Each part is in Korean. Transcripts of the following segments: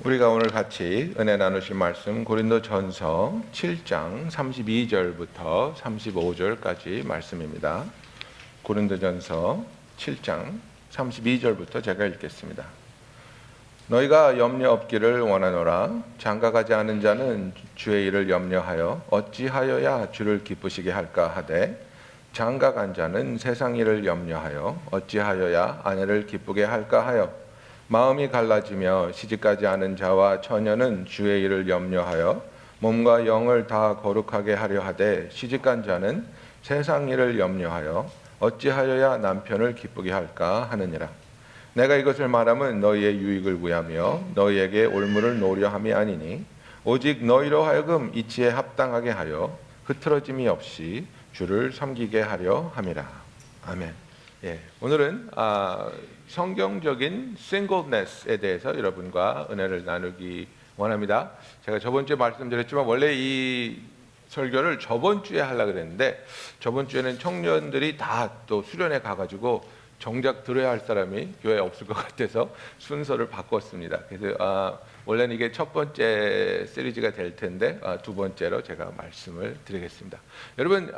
우리가 오늘 같이 은혜 나누실 말씀 고린도전서 7장 32절부터 35절까지 말씀입니다. 고린도전서 7장 32절부터 제가 읽겠습니다. 너희가 염려 없기를 원하노라. 장가가지 않은 자는 주의 일을 염려하여 어찌하여야 주를 기쁘시게 할까 하되, 장가간 자는 세상 일을 염려하여 어찌하여야 아내를 기쁘게 할까 하여, 마음이 갈라지며 시집가지 않은 자와 처녀는 주의 일을 염려하여 몸과 영을 다 거룩하게 하려 하되, 시집간 자는 세상 일을 염려하여 어찌하여야 남편을 기쁘게 할까 하느니라. 내가 이것을 말하면 너희의 유익을 구하며 너희에게 올무를 놓으려 함이 아니니, 오직 너희로 하여금 이치에 합당하게 하여 흐트러짐이 없이 주를 섬기게 하려 함이라. 아멘. 오늘은 성경적인 singleness에 대해서 여러분과 은혜를 나누기 원합니다. 제가 저번 주에 말씀드렸지만 원래 이 설교를 저번 주에 하려고 그랬는데, 저번 주에는 청년들이 다 또 수련회 가가지고 정작 들어야 할 사람이 교회에 없을 것 같아서 순서를 바꿨습니다. 그래서 원래는 이게 첫 번째 시리즈가 될 텐데 두 번째로 제가 말씀을 드리겠습니다. 여러분,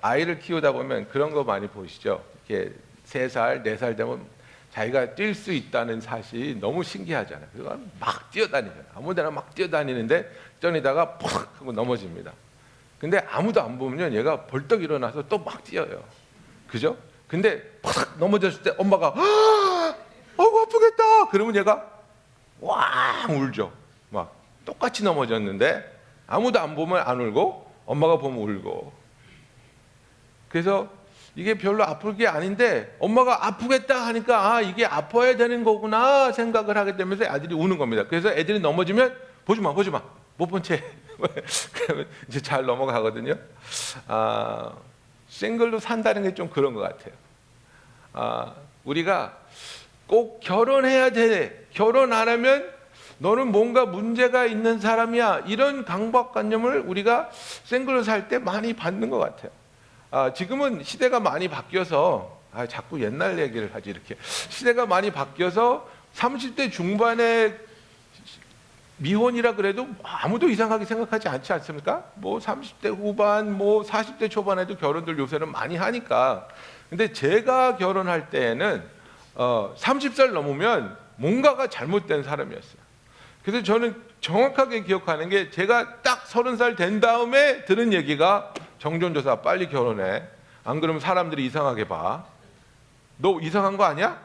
아이를 키우다 보면 그런 거 많이 보시죠? 이렇게 3살, 4살 되면 자기가 뛸 수 있다는 사실이 너무 신기하잖아요. 그래서 막 뛰어다니잖아요. 아무 데나 막 뛰어다니는데 쩌니다가 팍 하고 넘어집니다. 근데 아무도 안 보면 얘가 벌떡 일어나서 또 막 뛰어요. 그죠? 근데 팍 넘어졌을 때 엄마가 아이고 아프겠다 그러면 얘가 왕 울죠. 막 똑같이 넘어졌는데 아무도 안 보면 안 울고 엄마가 보면 울고. 그래서 이게 별로 아플 게 아닌데 엄마가 아프겠다 하니까 이게 아파야 되는 거구나 생각을 하게 되면서 아들이 우는 겁니다. 그래서 애들이 넘어지면 보지 마 못 본 채 그러면 이제 잘 넘어가거든요. 싱글로 산다는 게 좀 그런 것 같아요. 우리가 꼭 결혼해야 돼, 결혼 안 하면 너는 뭔가 문제가 있는 사람이야, 이런 강박관념을 우리가 싱글로 살 때 많이 받는 것 같아요. 지금은 시대가 많이 바뀌어서 자꾸 옛날 얘기를 하지 이렇게. 시대가 많이 바뀌어서 30대 중반에 미혼이라 그래도 아무도 이상하게 생각하지 않지 않습니까? 뭐 30대 후반, 뭐 40대 초반에도 결혼들 요새는 많이 하니까. 근데 제가 결혼할 때에는 30살 넘으면 뭔가가 잘못된 사람이었어요. 그래서 저는 정확하게 기억하는 게, 제가 딱 30살 된 다음에 들은 얘기가, 정전조사 빨리 결혼해, 안 그러면 사람들이 이상하게 봐. 너 이상한 거 아니야?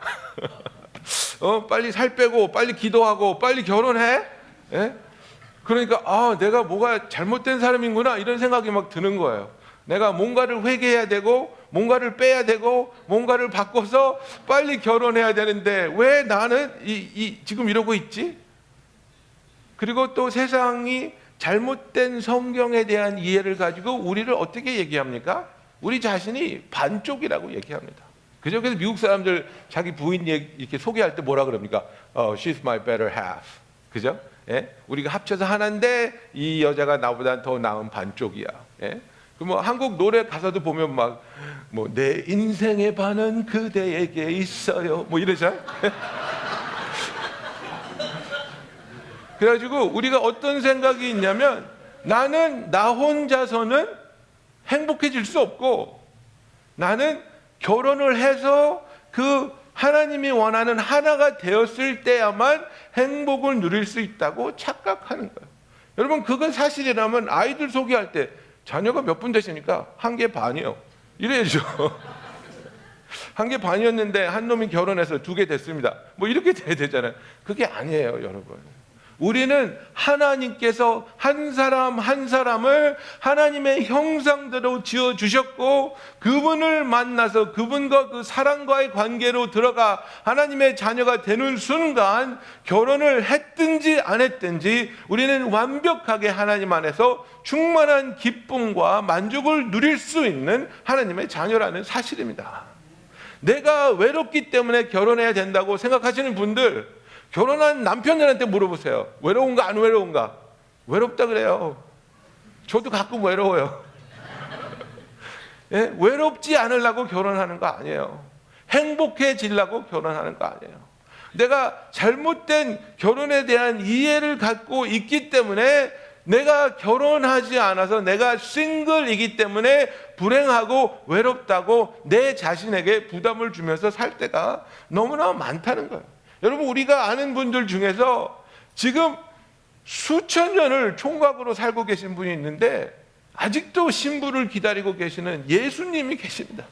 빨리 살 빼고 빨리 기도하고 빨리 결혼해. 그러니까 내가 뭐가 잘못된 사람인구나 이런 생각이 막 드는 거예요. 내가 뭔가를 회개해야 되고 뭔가를 빼야 되고 뭔가를 바꿔서 빨리 결혼해야 되는데 왜 나는 지금 이러고 있지? 그리고 또 세상이 잘못된 성경에 대한 이해를 가지고 우리를 어떻게 얘기합니까? 우리 자신이 반쪽이라고 얘기합니다. 그죠? 그래서 미국 사람들 자기 부인 이렇게 소개할 때 뭐라 그럽니까? She's my better half. 그죠? 우리가 합쳐서 하나인데 이 여자가 나보다 더 나은 반쪽이야. 뭐 한국 노래 가사도 보면 막 뭐 내 인생의 반은 그대에게 있어요, 뭐 이러잖아요. 그래가지고 우리가 어떤 생각이 있냐면, 나는 나 혼자서는 행복해질 수 없고, 나는 결혼을 해서 그 하나님이 원하는 하나가 되었을 때야만 행복을 누릴 수 있다고 착각하는 거예요. 여러분, 그건 사실이라면 아이들 소개할 때 자녀가 몇 분 되십니까? 1개 반이요. 이래야죠. 1개 반이었는데 한 놈이 결혼해서 2개 됐습니다. 뭐 이렇게 돼야 되잖아요. 그게 아니에요, 여러분. 우리는 하나님께서 한 사람 한 사람을 하나님의 형상대로 지어주셨고, 그분을 만나서 그분과 그 사랑과의 관계로 들어가 하나님의 자녀가 되는 순간, 결혼을 했든지 안 했든지 우리는 완벽하게 하나님 안에서 충만한 기쁨과 만족을 누릴 수 있는 하나님의 자녀라는 사실입니다. 내가 외롭기 때문에 결혼해야 된다고 생각하시는 분들, 결혼한 남편들한테 물어보세요. 외로운가 안 외로운가? 외롭다 그래요. 저도 가끔 외로워요. 외롭지 않으려고 결혼하는 거 아니에요. 행복해지려고 결혼하는 거 아니에요. 내가 잘못된 결혼에 대한 이해를 갖고 있기 때문에 내가 결혼하지 않아서 내가 싱글이기 때문에 불행하고 외롭다고 내 자신에게 부담을 주면서 살 때가 너무나 많다는 거예요. 여러분, 우리가 아는 분들 중에서 지금 수천 년을 총각으로 살고 계신 분이 있는데 아직도 신부를 기다리고 계시는 예수님이 계십니다.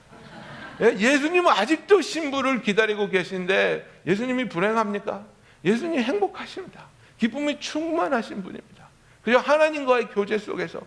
예수님은 아직도 신부를 기다리고 계신데 예수님이 불행합니까? 예수님이 행복하십니다. 기쁨이 충만하신 분입니다. 그저 하나님과의 교제 속에서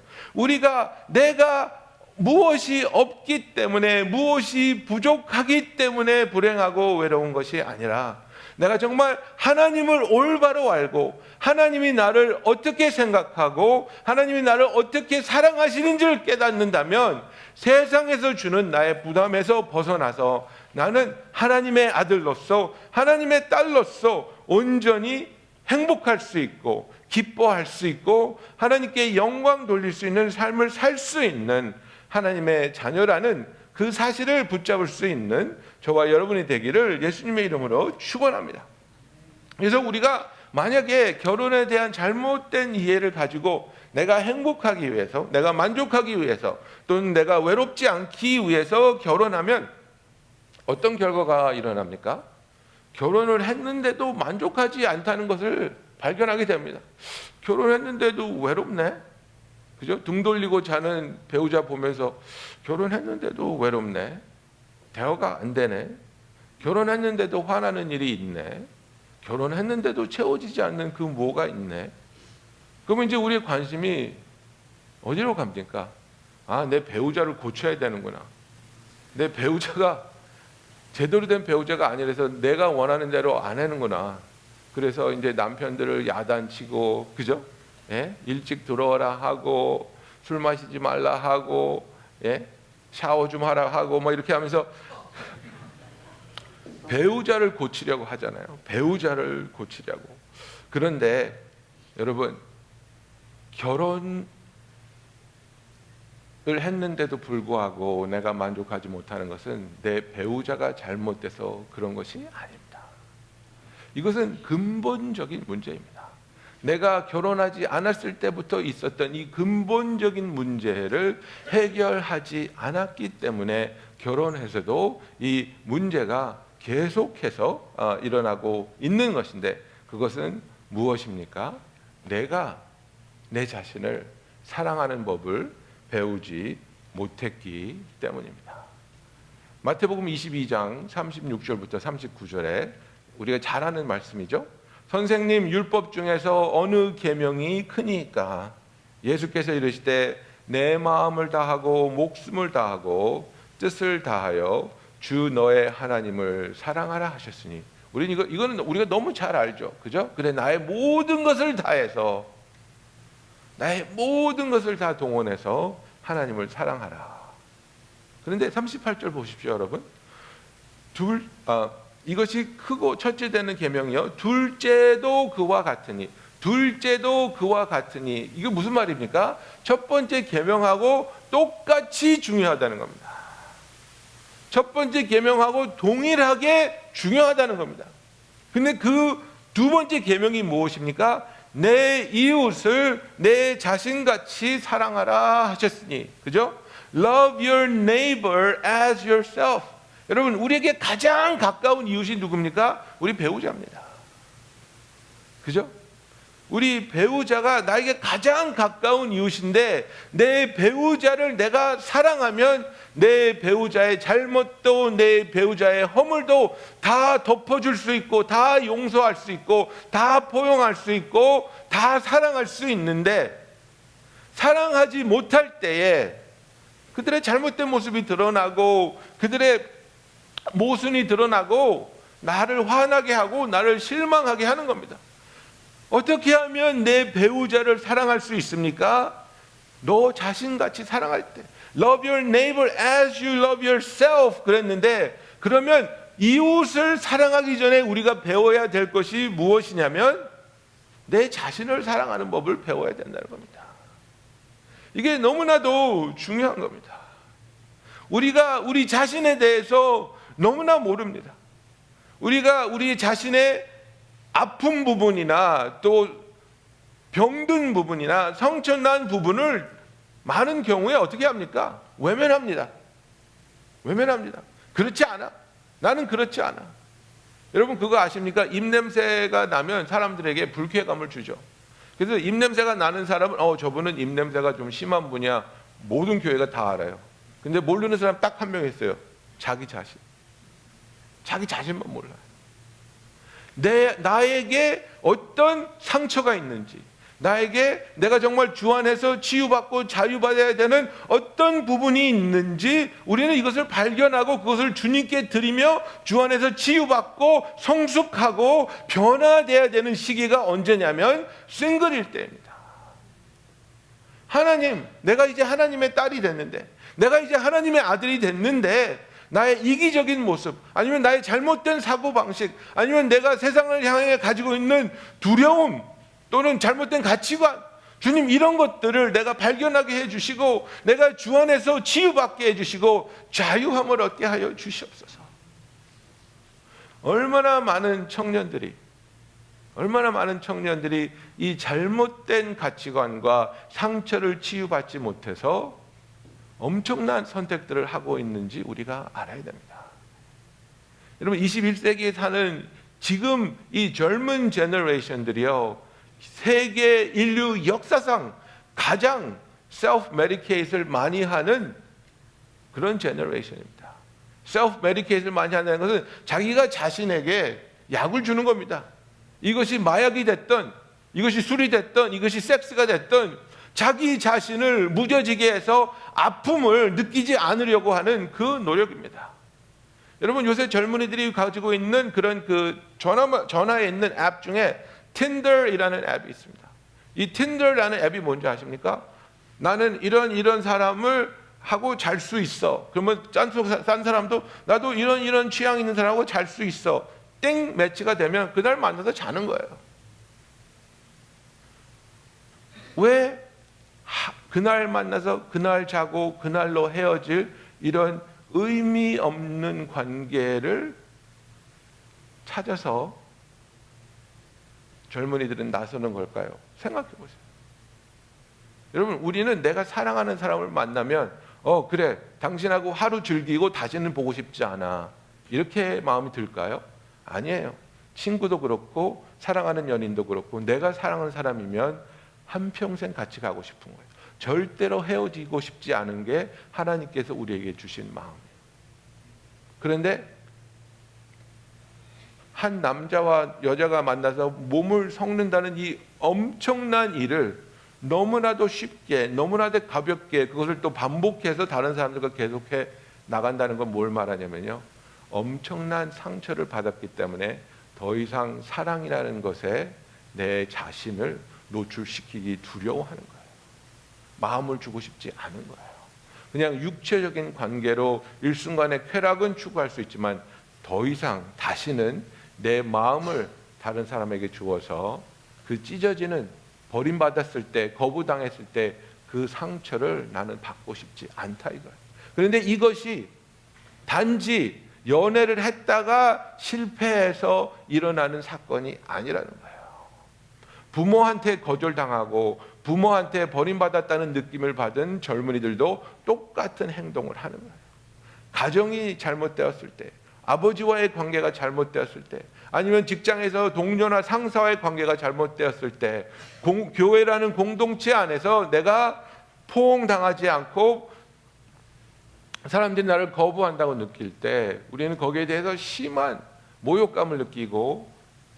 내가 무엇이 없기 때문에, 무엇이 부족하기 때문에 불행하고 외로운 것이 아니라 내가 정말 하나님을 올바로 알고 하나님이 나를 어떻게 생각하고 하나님이 나를 어떻게 사랑하시는지를 깨닫는다면 세상에서 주는 나의 부담에서 벗어나서 나는 하나님의 아들로서 하나님의 딸로서 온전히 행복할 수 있고 기뻐할 수 있고 하나님께 영광 돌릴 수 있는 삶을 살 수 있는 하나님의 자녀라는 그 사실을 붙잡을 수 있는 저와 여러분이 되기를 예수님의 이름으로 축원합니다. 그래서 우리가 만약에 결혼에 대한 잘못된 이해를 가지고 내가 행복하기 위해서, 내가 만족하기 위해서, 또는 내가 외롭지 않기 위해서 결혼하면 어떤 결과가 일어납니까? 결혼을 했는데도 만족하지 않다는 것을 발견하게 됩니다. 결혼했는데도 외롭네? 그죠? 등 돌리고 자는 배우자 보면서 결혼했는데도 외롭네? 대화가 안 되네? 결혼했는데도 화나는 일이 있네? 결혼했는데도 채워지지 않는 그 뭐가 있네? 그러면 이제 우리의 관심이 어디로 갑니까? 내 배우자를 고쳐야 되는구나. 내 배우자가 제대로 된 배우자가 아니라서 내가 원하는 대로 안 하는구나. 그래서 이제 남편들을 야단치고, 그죠? 일찍 들어오라 하고, 술 마시지 말라 하고, 샤워 좀 하라 하고, 뭐 이렇게 하면서 배우자를 고치려고 하잖아요. 배우자를 고치려고. 그런데 여러분, 결혼을 했는데도 불구하고 내가 만족하지 못하는 것은 내 배우자가 잘못돼서 그런 것이 아닙니다. 이것은 근본적인 문제입니다. 내가 결혼하지 않았을 때부터 있었던 이 근본적인 문제를 해결하지 않았기 때문에 결혼해서도 이 문제가 계속해서 일어나고 있는 것인데, 그것은 무엇입니까? 내가 내 자신을 사랑하는 법을 배우지 못했기 때문입니다. 마태복음 22장 36절부터 39절에 우리가 잘 아는 말씀이죠. 선생님, 율법 중에서 어느 계명이 크니까? 예수께서 이르시되 내 마음을 다하고 목숨을 다하고 뜻을 다하여 주 너의 하나님을 사랑하라 하셨으니. 우리는 이거는 우리가 너무 잘 알죠. 그죠? 그래, 나의 모든 것을 다해서, 나의 모든 것을 다 동원해서 하나님을 사랑하라. 그런데 38절 보십시오, 여러분. 이것이 크고 첫째 되는 계명이요, 둘째도 그와 같으니. 둘째도 그와 같으니. 이게 무슨 말입니까? 첫 번째 계명하고 똑같이 중요하다는 겁니다. 첫 번째 계명하고 동일하게 중요하다는 겁니다. 근데 그 두 번째 계명이 무엇입니까? 내 이웃을 내 자신같이 사랑하라 하셨으니. 그죠? Love your neighbor as yourself. 여러분, 우리에게 가장 가까운 이웃이 누굽니까? 우리 배우자입니다. 그죠? 우리 배우자가 나에게 가장 가까운 이웃인데, 내 배우자를 내가 사랑하면 내 배우자의 잘못도 내 배우자의 허물도 다 덮어줄 수 있고, 다 용서할 수 있고, 다 포용할 수 있고, 다 사랑할 수 있는데, 사랑하지 못할 때에 그들의 잘못된 모습이 드러나고 그들의 모순이 드러나고 나를 화나게 하고 나를 실망하게 하는 겁니다. 어떻게 하면 내 배우자를 사랑할 수 있습니까? 너 자신같이 사랑할 때. Love your neighbor as you love yourself 그랬는데, 그러면 이웃을 사랑하기 전에 우리가 배워야 될 것이 무엇이냐면 내 자신을 사랑하는 법을 배워야 된다는 겁니다. 이게 너무나도 중요한 겁니다. 우리가 우리 자신에 대해서 너무나 모릅니다. 우리가 우리 자신의 아픈 부분이나 또 병든 부분이나 성천난 부분을 많은 경우에 어떻게 합니까? 외면합니다. 외면합니다. 그렇지 않아. 나는 그렇지 않아. 여러분 그거 아십니까? 입냄새가 나면 사람들에게 불쾌감을 주죠. 그래서 입냄새가 나는 사람은 저분은 입냄새가 좀 심한 분이야. 모든 교회가 다 알아요. 근데 모르는 사람 딱 한 명 있어요. 자기 자신. 자기 자신만 몰라요. 나에게 어떤 상처가 있는지, 나에게 내가 정말 주 안에서 치유받고 자유받아야 되는 어떤 부분이 있는지 우리는 이것을 발견하고 그것을 주님께 드리며 주 안에서 치유받고 성숙하고 변화되어야 되는 시기가 언제냐면 싱글일 때입니다. 하나님, 내가 이제 하나님의 딸이 됐는데, 내가 이제 하나님의 아들이 됐는데 나의 이기적인 모습, 아니면 나의 잘못된 사고방식, 아니면 내가 세상을 향해 가지고 있는 두려움 또는 잘못된 가치관, 주님 이런 것들을 내가 발견하게 해주시고 내가 주 안에서 치유받게 해주시고 자유함을 얻게 하여 주시옵소서. 얼마나 많은 청년들이 이 잘못된 가치관과 상처를 치유받지 못해서 엄청난 선택들을 하고 있는지 우리가 알아야 됩니다. 여러분 21세기에 사는 지금 이 젊은 제너레이션들이요, 세계 인류 역사상 가장 셀프 메디케이트를 많이 하는 그런 제너레이션입니다. 셀프 메디케이트를 많이 한다는 것은 자기가 자신에게 약을 주는 겁니다. 이것이 마약이 됐든, 이것이 술이 됐든, 이것이 섹스가 됐든 자기 자신을 무뎌지게 해서 아픔을 느끼지 않으려고 하는 그 노력입니다. 여러분 요새 젊은이들이 가지고 있는 그런 그 전화에 있는 앱 중에 Tinder이라는 앱이 있습니다. 이 Tinder라는 앱이 뭔지 아십니까? 나는 이런 사람을 하고 잘 수 있어. 그러면 딴 사람도 나도 이런 취향 있는 사람하고 잘 수 있어. 땡 매치가 되면 그날 만나서 자는 거예요. 왜? 그날 만나서 그날 자고 그날로 헤어질 이런 의미 없는 관계를 찾아서 젊은이들은 나서는 걸까요? 생각해 보세요. 여러분 우리는 내가 사랑하는 사람을 만나면 그래 당신하고 하루 즐기고 다시는 보고 싶지 않아 이렇게 마음이 들까요? 아니에요. 친구도 그렇고 사랑하는 연인도 그렇고 내가 사랑하는 사람이면 한평생 같이 가고 싶은 거예요. 절대로 헤어지고 싶지 않은 게 하나님께서 우리에게 주신 마음이에요. 그런데 한 남자와 여자가 만나서 몸을 섞는다는 이 엄청난 일을 너무나도 쉽게 너무나도 가볍게 그것을 또 반복해서 다른 사람들과 계속해 나간다는 건 뭘 말하냐면요, 엄청난 상처를 받았기 때문에 더 이상 사랑이라는 것에 내 자신을 노출시키기 두려워하는 거예요. 마음을 주고 싶지 않은 거예요. 그냥 육체적인 관계로 일순간의 쾌락은 추구할 수 있지만 더 이상 다시는 내 마음을 다른 사람에게 주어서 그 찢어지는 버림받았을 때 거부당했을 때 그 상처를 나는 받고 싶지 않다 이거예요. 그런데 이것이 단지 연애를 했다가 실패해서 일어나는 사건이 아니라는 거예요. 부모한테 거절당하고 부모한테 버림받았다는 느낌을 받은 젊은이들도 똑같은 행동을 하는 거예요. 가정이 잘못되었을 때, 아버지와의 관계가 잘못되었을 때, 아니면 직장에서 동료나 상사와의 관계가 잘못되었을 때, 교회라는 공동체 안에서 내가 포옹당하지 않고 사람들이 나를 거부한다고 느낄 때 우리는 거기에 대해서 심한 모욕감을 느끼고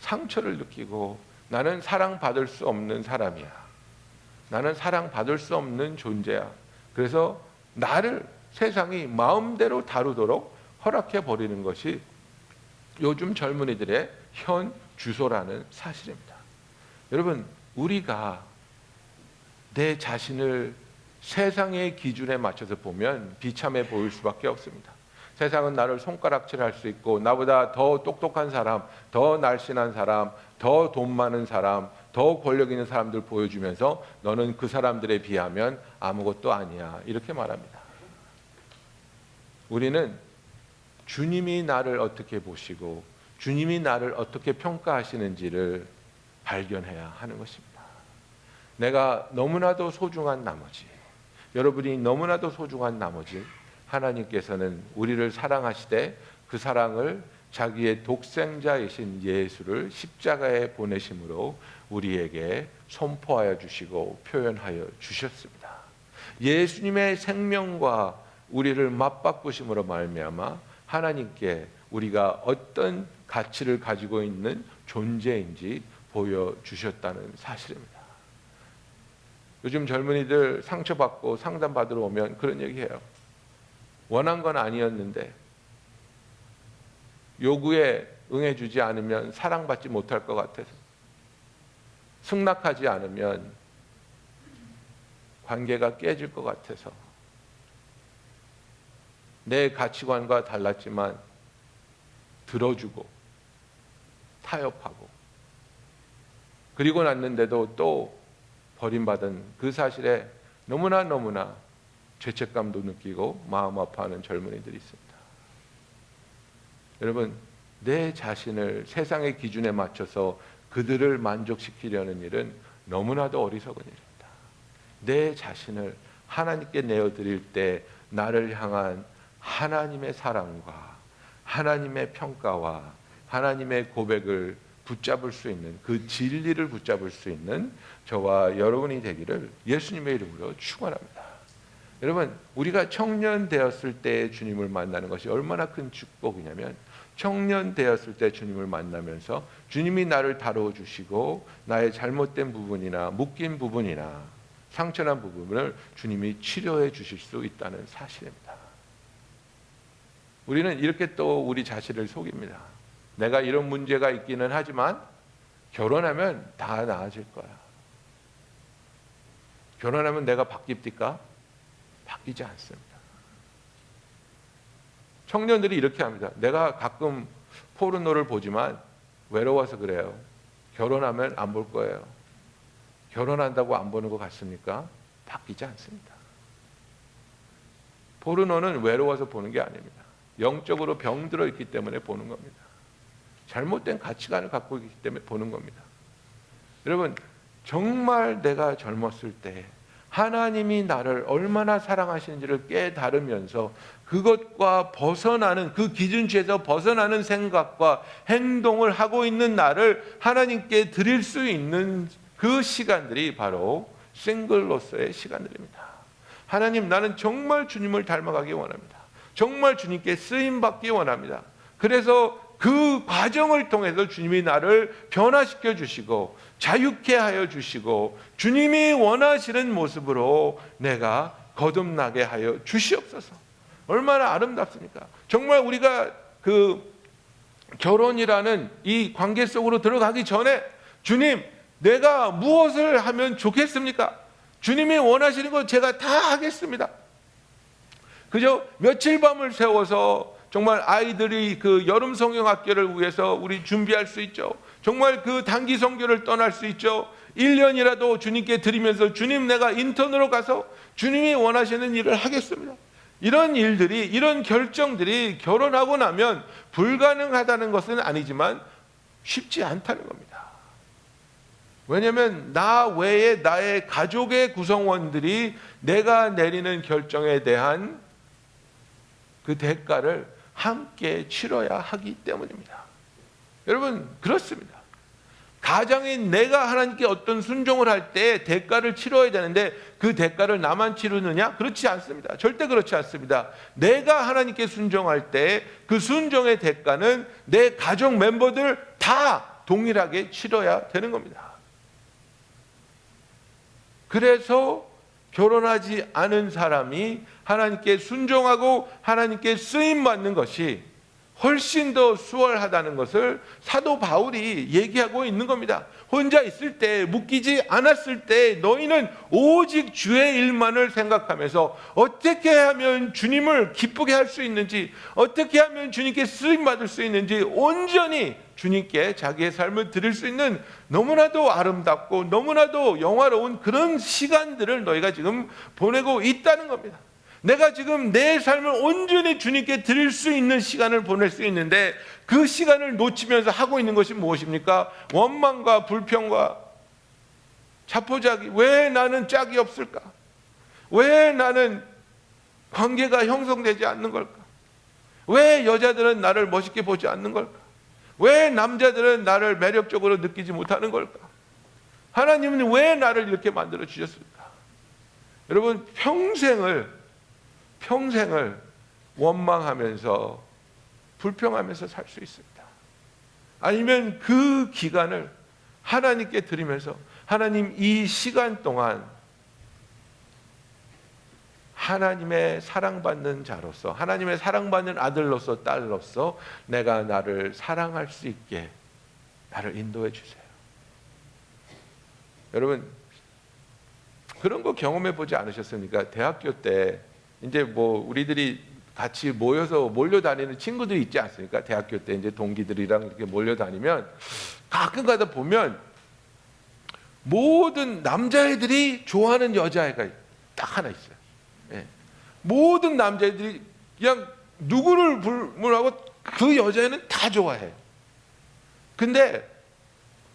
상처를 느끼고 나는 사랑받을 수 없는 사람이야. 나는 사랑받을 수 없는 존재야. 그래서 나를 세상이 마음대로 다루도록 허락해 버리는 것이 요즘 젊은이들의 현 주소라는 사실입니다. 여러분, 우리가 내 자신을 세상의 기준에 맞춰서 보면 비참해 보일 수밖에 없습니다. 세상은 나를 손가락질할 수 있고 나보다 더 똑똑한 사람, 더 날씬한 사람, 더 돈 많은 사람, 더 권력 있는 사람들 보여주면서 너는 그 사람들에 비하면 아무것도 아니야 이렇게 말합니다. 우리는 주님이 나를 어떻게 보시고 주님이 나를 어떻게 평가하시는지를 발견해야 하는 것입니다. 내가 너무나도 소중한 나머지, 여러분이 너무나도 소중한 나머지 하나님께서는 우리를 사랑하시되 그 사랑을 자기의 독생자이신 예수를 십자가에 보내심으로 우리에게 선포하여 주시고 표현하여 주셨습니다. 예수님의 생명과 우리를 맞바꾸심으로 말미암아 하나님께 우리가 어떤 가치를 가지고 있는 존재인지 보여주셨다는 사실입니다. 요즘 젊은이들 상처받고 상담받으러 오면 그런 얘기해요. 원한 건 아니었는데 요구에 응해주지 않으면 사랑받지 못할 것 같아서, 승낙하지 않으면 관계가 깨질 것 같아서, 내 가치관과 달랐지만 들어주고 타협하고 그리고 났는데도 또 버림받은 그 사실에 너무나 죄책감도 느끼고 마음 아파하는 젊은이들이 있습니다. 여러분, 내 자신을 세상의 기준에 맞춰서 그들을 만족시키려는 일은 너무나도 어리석은 일입니다. 내 자신을 하나님께 내어드릴 때 나를 향한 하나님의 사랑과 하나님의 평가와 하나님의 고백을 붙잡을 수 있는, 그 진리를 붙잡을 수 있는 저와 여러분이 되기를 예수님의 이름으로 축원합니다. 여러분, 우리가 청년 되었을 때 주님을 만나는 것이 얼마나 큰 축복이냐면, 청년 되었을 때 주님을 만나면서 주님이 나를 다루어 주시고 나의 잘못된 부분이나 묶인 부분이나 상처난 부분을 주님이 치료해 주실 수 있다는 사실입니다. 우리는 이렇게 또 우리 자신을 속입니다. 내가 이런 문제가 있기는 하지만 결혼하면 다 나아질 거야. 결혼하면 내가 바뀝니까? 바뀌지 않습니다. 청년들이 이렇게 합니다. 내가 가끔 포르노를 보지만 외로워서 그래요. 결혼하면 안 볼 거예요. 결혼한다고 안 보는 것 같습니까? 바뀌지 않습니다. 포르노는 외로워서 보는 게 아닙니다. 영적으로 병들어 있기 때문에 보는 겁니다. 잘못된 가치관을 갖고 있기 때문에 보는 겁니다. 여러분, 정말 내가 젊었을 때 하나님이 나를 얼마나 사랑하시는지를 깨달으면서 그것과 벗어나는, 그 기준치에서 벗어나는 생각과 행동을 하고 있는 나를 하나님께 드릴 수 있는 그 시간들이 바로 싱글로서의 시간들입니다. 하나님, 나는 정말 주님을 닮아가기 원합니다. 정말 주님께 쓰임받기 원합니다. 그래서 그 과정을 통해서 주님이 나를 변화시켜 주시고 자유케 하여 주시고 주님이 원하시는 모습으로 내가 거듭나게 하여 주시옵소서. 얼마나 아름답습니까? 정말 우리가 그 결혼이라는 이 관계 속으로 들어가기 전에 주님, 내가 무엇을 하면 좋겠습니까? 주님이 원하시는 거 제가 다 하겠습니다. 그저 며칠 밤을 새워서 정말 아이들이 그 여름 성경학교를 위해서 우리 준비할 수 있죠. 정말 그 단기 선교를 떠날 수 있죠. 1년이라도 주님께 드리면서 주님, 내가 인턴으로 가서 주님이 원하시는 일을 하겠습니다. 이런 일들이, 이런 결정들이 결혼하고 나면 불가능하다는 것은 아니지만 쉽지 않다는 겁니다. 왜냐하면 나 외에 나의 가족의 구성원들이 내가 내리는 결정에 대한 그 대가를 함께 치러야 하기 때문입니다. 여러분, 그렇습니다. 가장인 내가 하나님께 어떤 순종을 할 때 대가를 치러야 되는데 그 대가를 나만 치르느냐? 그렇지 않습니다. 절대 그렇지 않습니다. 내가 하나님께 순종할 때 그 순종의 대가는 내 가족 멤버들 다 동일하게 치러야 되는 겁니다. 그래서 결혼하지 않은 사람이 하나님께 순종하고 하나님께 쓰임받는 것이 훨씬 더 수월하다는 것을 사도 바울이 얘기하고 있는 겁니다. 혼자 있을 때, 묶이지 않았을 때 너희는 오직 주의 일만을 생각하면서 어떻게 하면 주님을 기쁘게 할 수 있는지, 어떻게 하면 주님께 쓰임받을 수 있는지 온전히 주님께 자기의 삶을 드릴 수 있는 너무나도 아름답고 너무나도 영화로운 그런 시간들을 너희가 지금 보내고 있다는 겁니다. 내가 지금 내 삶을 온전히 주님께 드릴 수 있는 시간을 보낼 수 있는데 그 시간을 놓치면서 하고 있는 것이 무엇입니까? 원망과 불평과 자포자기. 왜 나는 짝이 없을까? 왜 나는 관계가 형성되지 않는 걸까? 왜 여자들은 나를 멋있게 보지 않는 걸까? 왜 남자들은 나를 매력적으로 느끼지 못하는 걸까? 하나님은 왜 나를 이렇게 만들어 주셨을까? 여러분, 평생을 원망하면서 불평하면서 살 수 있습니다. 아니면 그 기간을 하나님께 드리면서, 하나님, 이 시간 동안 하나님의 사랑받는 자로서, 하나님의 사랑받는 아들로서, 딸로서 내가 나를 사랑할 수 있게 나를 인도해 주세요. 여러분, 그런 거 경험해 보지 않으셨습니까? 대학교 때 이제 뭐 우리들이 같이 모여서 몰려다니는 친구들이 있지 않습니까? 대학교 때 이제 동기들이랑 이렇게 몰려다니면 가끔 가다 보면 모든 남자애들이 좋아하는 여자애가 딱 하나 있어요. 예. 모든 남자애들이 그냥 누구를 불문하고 그 여자애는 다 좋아해요. 근데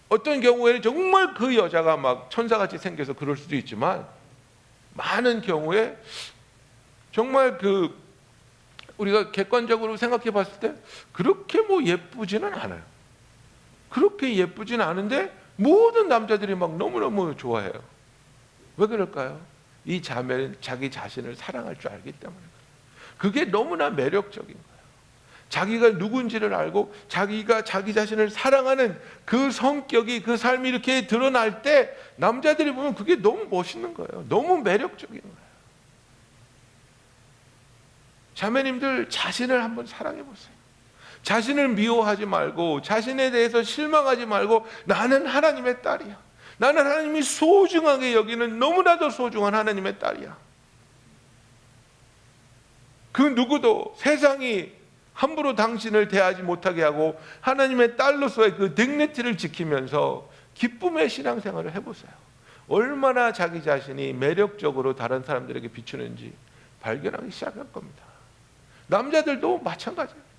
어떤 경우에는 정말 그 여자가 막 천사같이 생겨서 그럴 수도 있지만, 많은 경우에 정말 우리가 객관적으로 생각해 봤을 때 그렇게 뭐 예쁘지는 않아요. 그렇게 예쁘지는 않은데 모든 남자들이 막 너무너무 좋아해요. 왜 그럴까요? 이 자매는 자기 자신을 사랑할 줄 알기 때문에. 그게 너무나 매력적인 거예요. 자기가 누군지를 알고 자기가 자기 자신을 사랑하는 그 성격이, 그 삶이 이렇게 드러날 때 남자들이 보면 그게 너무 멋있는 거예요. 너무 매력적인 거예요. 자매님들, 자신을 한번 사랑해 보세요. 자신을 미워하지 말고, 자신에 대해서 실망하지 말고, 나는 하나님의 딸이야. 나는 하나님이 소중하게 여기는 너무나도 소중한 하나님의 딸이야. 그 누구도 세상이 함부로 당신을 대하지 못하게 하고 하나님의 딸로서의 그 디그니티를 지키면서 기쁨의 신앙생활을 해보세요. 얼마나 자기 자신이 매력적으로 다른 사람들에게 비추는지 발견하기 시작할 겁니다. 남자들도 마찬가지입니다.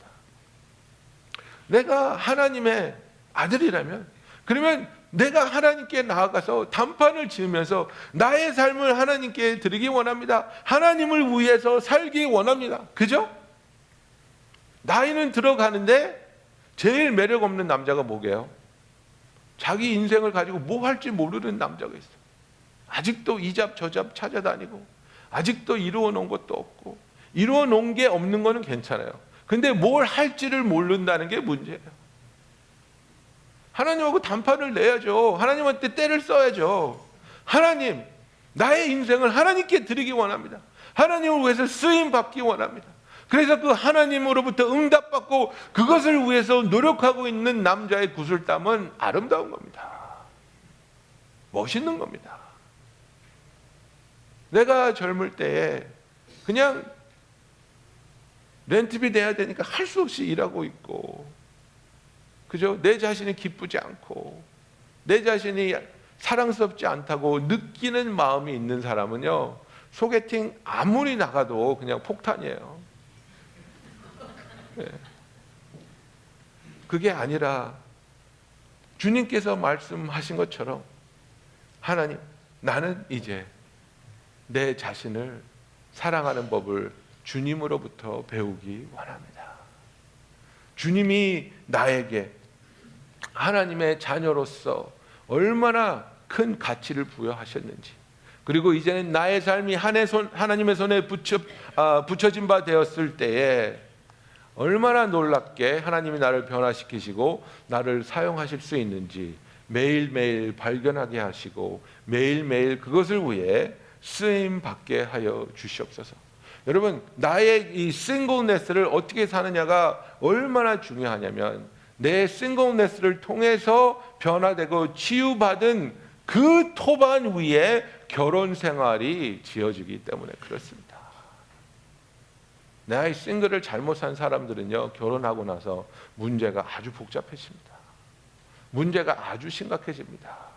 내가 하나님의 아들이라면, 그러면 내가 하나님께 나아가서 단판을 지으면서 나의 삶을 하나님께 드리기 원합니다. 하나님을 위해서 살기 원합니다. 그죠? 나이는 들어가는데 제일 매력 없는 남자가 뭐게요? 자기 인생을 가지고 뭐 할지 모르는 남자가 있어요. 아직도 이 잡 저 잡 찾아다니고, 아직도 이루어 놓은 것도 없고, 이루어 놓은 게 없는 거는 괜찮아요. 근데 뭘 할지를 모른다는 게 문제예요. 하나님하고 단판을 내야죠. 하나님한테 때를 써야죠. 하나님, 나의 인생을 하나님께 드리기 원합니다. 하나님을 위해서 쓰임 받기 원합니다. 그래서 그 하나님으로부터 응답받고 그것을 위해서 노력하고 있는 남자의 구슬땀은 아름다운 겁니다. 멋있는 겁니다. 내가 젊을 때에 그냥 렌트비 내야 되니까 할 수 없이 일하고 있고, 그죠? 내 자신이 기쁘지 않고 내 자신이 사랑스럽지 않다고 느끼는 마음이 있는 사람은요, 소개팅 아무리 나가도 그냥 폭탄이에요. 네. 그게 아니라 주님께서 말씀하신 것처럼, 하나님, 나는 이제 내 자신을 사랑하는 법을 주님으로부터 배우기 원합니다. 주님이 나에게 하나님의 자녀로서 얼마나 큰 가치를 부여하셨는지, 그리고 이제는 나의 삶이 하나님의 손에 붙여진 바 되었을 때에 얼마나 놀랍게 하나님이 나를 변화시키시고 나를 사용하실 수 있는지 매일매일 발견하게 하시고 매일매일 그것을 위해 쓰임 받게 하여 주시옵소서. 여러분, 나의 이 싱글네스를 어떻게 사느냐가 얼마나 중요하냐면, 내 싱글네스를 통해서 변화되고 치유받은 그 토반 위에 결혼 생활이 지어지기 때문에 그렇습니다. 나의 싱글을 잘못 산 사람들은요, 결혼하고 나서 문제가 아주 복잡해집니다. 문제가 아주 심각해집니다.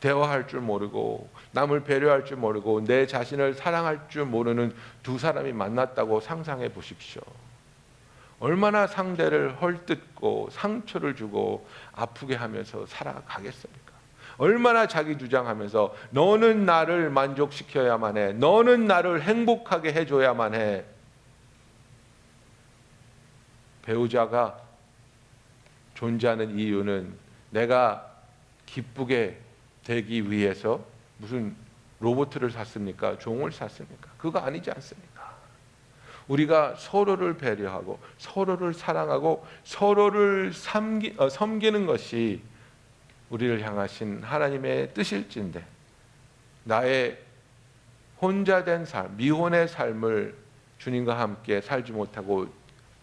대화할 줄 모르고, 남을 배려할 줄 모르고, 내 자신을 사랑할 줄 모르는 두 사람이 만났다고 상상해 보십시오. 얼마나 상대를 헐뜯고 상처를 주고 아프게 하면서 살아가겠습니까? 얼마나 자기 주장하면서 너는 나를 만족시켜야만 해, 너는 나를 행복하게 해줘야만 해. 배우자가 존재하는 이유는 내가 기쁘게 되기 위해서 무슨 로봇을 샀습니까? 종을 샀습니까? 그거 아니지 않습니까? 우리가 서로를 배려하고 서로를 사랑하고 서로를 섬기는 것이 우리를 향하신 하나님의 뜻일진데, 나의 혼자 된 삶, 미혼의 삶을 주님과 함께 살지 못하고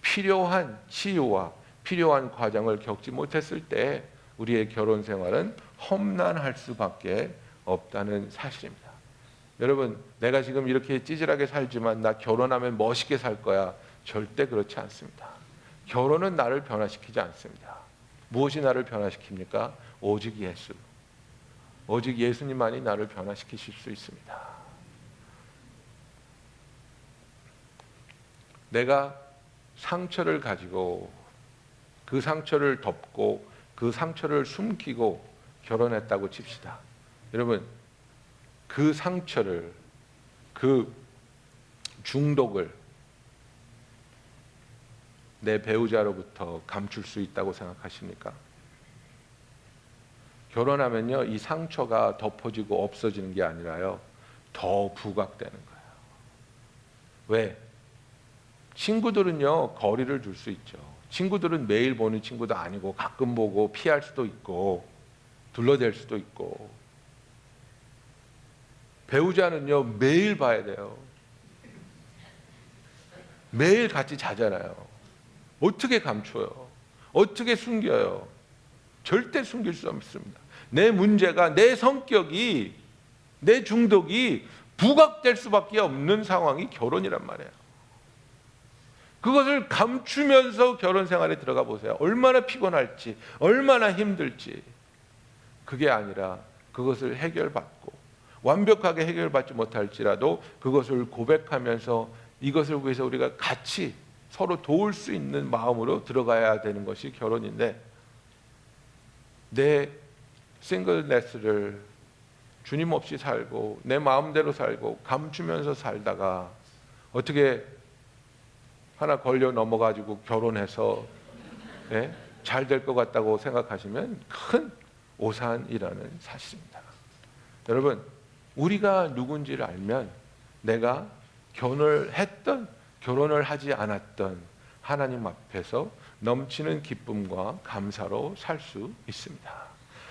필요한 치유와 필요한 과정을 겪지 못했을 때 우리의 결혼 생활은 험난할 수밖에 없다는 사실입니다. 여러분, 내가 지금 이렇게 찌질하게 살지만 나 결혼하면 멋있게 살 거야. 절대 그렇지 않습니다. 결혼은 나를 변화시키지 않습니다. 무엇이 나를 변화시킵니까? 오직 예수. 오직 예수님만이 나를 변화시키실 수 있습니다. 내가 상처를 가지고 그 상처를 덮고 그 상처를 숨기고 결혼했다고 칩시다. 여러분, 그 상처를, 그 중독을 내 배우자로부터 감출 수 있다고 생각하십니까? 결혼하면요, 이 상처가 덮어지고 없어지는 게 아니라요, 더 부각되는 거예요. 왜? 친구들은요, 거리를 둘 수 있죠. 친구들은 매일 보는 친구도 아니고 가끔 보고 피할 수도 있고 둘러댈 수도 있고, 배우자는요, 매일 봐야 돼요. 매일 같이 자잖아요. 어떻게 감춰요? 어떻게 숨겨요? 절대 숨길 수 없습니다. 내 문제가, 내 성격이, 내 중독이 부각될 수밖에 없는 상황이 결혼이란 말이에요. 그것을 감추면서 결혼 생활에 들어가 보세요. 얼마나 피곤할지, 얼마나 힘들지. 그게 아니라 그것을 해결받고 완벽하게 해결받지 못할지라도 그것을 고백하면서 이것을 위해서 우리가 같이 서로 도울 수 있는 마음으로 들어가야 되는 것이 결혼인데, 내 싱글네스를 주님 없이 살고 내 마음대로 살고 감추면서 살다가 어떻게 하나 걸려 넘어가지고 결혼해서 잘 될 것 같다고 생각하시면 큰 오산이라는 사실입니다. 여러분, 우리가 누군지를 알면 내가 결혼을 했던 결혼을 하지 않았던 하나님 앞에서 넘치는 기쁨과 감사로 살 수 있습니다.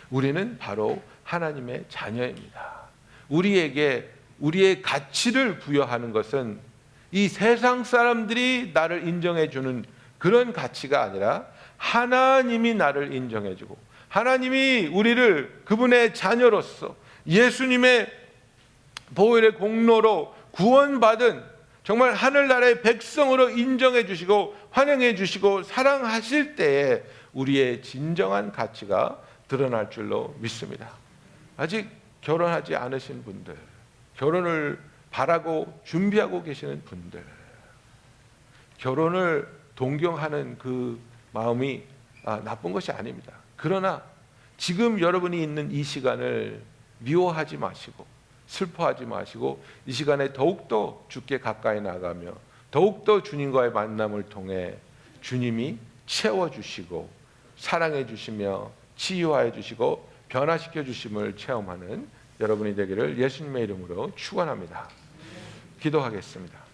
우리는 바로 하나님의 자녀입니다. 우리에게 우리의 가치를 부여하는 것은 이 세상 사람들이 나를 인정해 주는 그런 가치가 아니라 하나님이 나를 인정해 주고 하나님이 우리를 그분의 자녀로서 예수님의 보혈의 공로로 구원받은 정말 하늘나라의 백성으로 인정해 주시고 환영해 주시고 사랑하실 때에 우리의 진정한 가치가 드러날 줄로 믿습니다. 아직 결혼하지 않으신 분들, 결혼을 바라고 준비하고 계시는 분들, 결혼을 동경하는 그 마음이 나쁜 것이 아닙니다. 그러나 지금 여러분이 있는 이 시간을 미워하지 마시고 슬퍼하지 마시고 이 시간에 더욱더 주께 가까이 나가며 더욱더 주님과의 만남을 통해 주님이 채워주시고 사랑해 주시며 치유하여 주시고 변화시켜 주심을 체험하는 여러분이 되기를 예수님의 이름으로 축원합니다. 기도하겠습니다.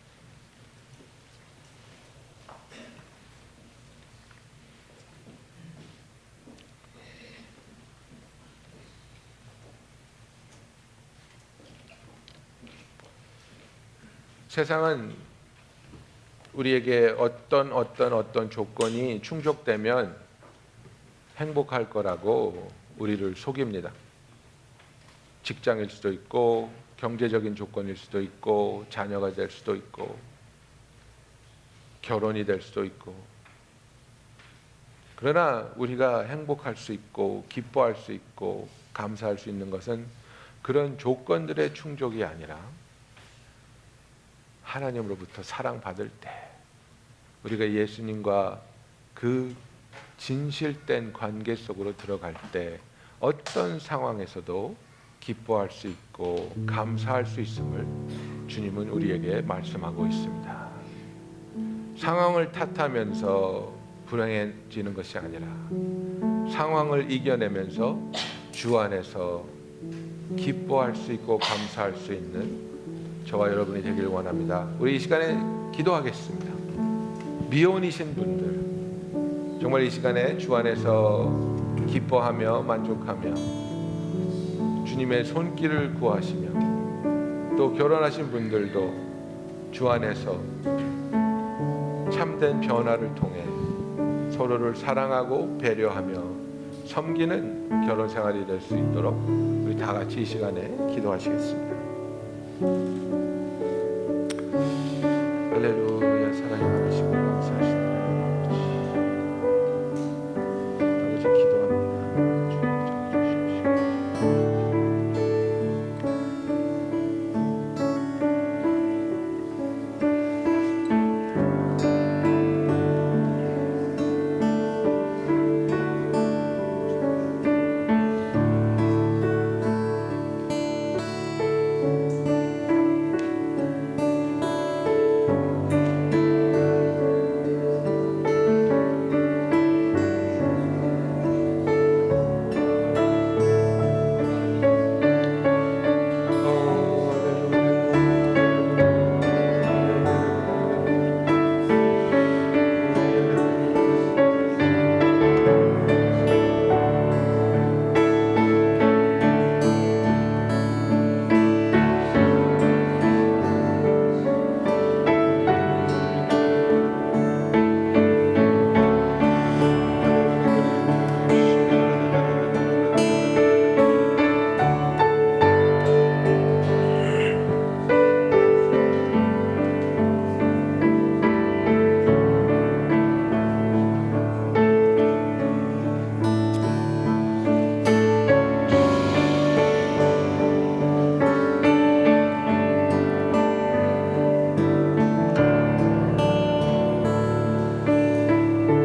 세상은 우리에게 어떤 조건이 충족되면 행복할 거라고 우리를 속입니다. 직장일 수도 있고 경제적인 조건일 수도 있고 자녀가 될 수도 있고 결혼이 될 수도 있고, 그러나 우리가 행복할 수 있고 기뻐할 수 있고 감사할 수 있는 것은 그런 조건들의 충족이 아니라 하나님으로부터 사랑받을 때, 우리가 예수님과 그 진실된 관계 속으로 들어갈 때 어떤 상황에서도 기뻐할 수 있고 감사할 수 있음을 주님은 우리에게 말씀하고 있습니다. 상황을 탓하면서 불행해지는 것이 아니라 상황을 이겨내면서 주 안에서 기뻐할 수 있고 감사할 수 있는 저와 여러분이 되길 원합니다. 우리 이 시간에 기도하겠습니다. 미혼이신 분들, 정말 이 시간에 주 안에서 기뻐하며 만족하며 주님의 손길을 구하시며, 또 결혼하신 분들도 주 안에서 참된 변화를 통해 서로를 사랑하고 배려하며 섬기는 결혼 생활이 될 수 있도록 우리 다 같이 이 시간에 기도하시겠습니다. 할렐루야. 사랑이 많으시고 감사하십니다. 아버지 기도합니다. 주님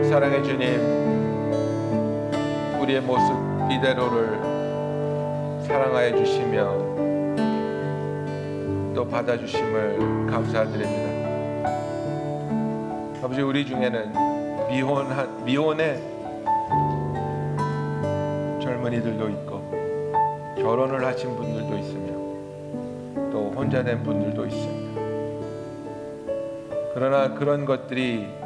사랑의 주님, 우리의 모습 이대로를 사랑하여 주시며 또 받아주심을 감사드립니다. 아버지, 우리 중에는 미혼의 젊은이들도 있고 결혼을 하신 분들도 있으며 또 혼자 된 분들도 있습니다. 그러나 그런 것들이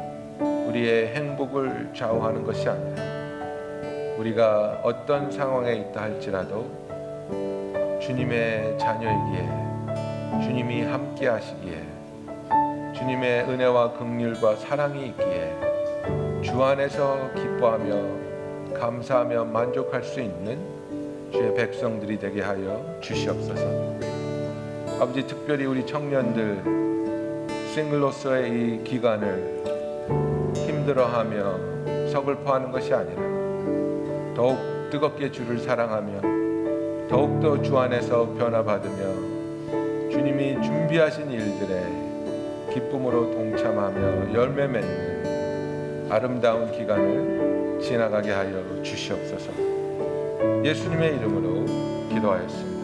우리의 행복을 좌우하는 것이 아니라, 우리가 어떤 상황에 있다 할지라도 주님의 자녀이기에, 주님이 함께 하시기에, 주님의 은혜와 긍휼과 사랑이 있기에 주 안에서 기뻐하며 감사하며 만족할 수 있는 주의 백성들이 되게 하여 주시옵소서. 아버지, 특별히 우리 청년들 싱글로서의 이 기간을 힘들어하며 서글퍼하는 것이 아니라 더욱 뜨겁게 주를 사랑하며 더욱더 주 안에서 변화받으며 주님이 준비하신 일들에 기쁨으로 동참하며 열매 맺는 아름다운 기간을 지나가게 하여 주시옵소서. 예수님의 이름으로 기도하였습니다.